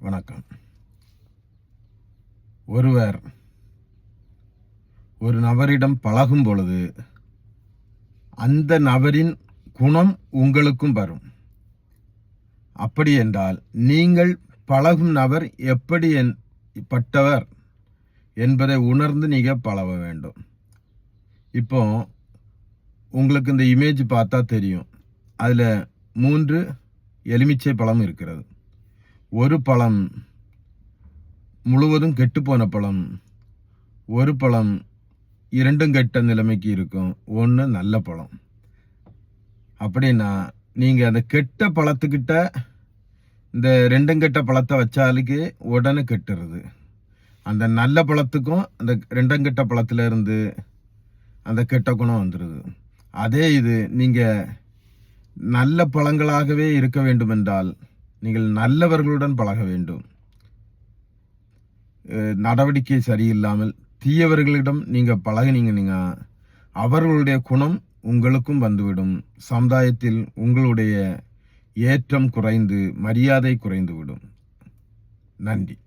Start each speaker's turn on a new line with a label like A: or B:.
A: வணக்கம். ஒருவர் ஒரு நபரிடம் பழகும் பொழுது அந்த நபரின் குணம் உங்களுக்கும் வரும். அப்படி என்றால் நீங்கள் பழகும் நபர் எப்படிப்பட்டவர் என்பதை உணர்ந்து நீங்கள் பழக வேண்டும். இப்போ உங்களுக்கு இந்த இமேஜ் பார்த்தா தெரியும். அதில் 3 எலுமிச்சை பழம் இருக்கிறது. ஒரு பழம் முழுவதும் கெட்டுப்போன பழம், ஒரு பழம் 2 கெட்ட நிலைமைக்கு இருக்கும், ஒன்று நல்ல பழம். அப்படின்னா நீங்கள் அந்த கெட்ட பழத்துக்கிட்ட இந்த 2 கெட்ட பழத்தை வச்சாலுக்கு உடனே கெட்டுறது. அந்த நல்ல பழத்துக்கும் அந்த 2 கெட்ட பழத்துல இருந்து அந்த கெட்ட குணம் வந்துடுது. அதே இது நீங்கள் நல்ல பழங்களாகவே இருக்க வேண்டும் என்றால் நீங்கள் நல்லவர்களுடன் பழக வேண்டும். நடவடிக்கை சரியில்லாமல் தீயவர்களிடம் நீங்கள் பழகினீங்கன்னா அவர்களுடைய குணம் உங்களுக்கும் வந்துவிடும். சமுதாயத்தில் உங்களுடைய ஏற்றம் குறைந்து மரியாதை குறைந்துவிடும். நன்றி.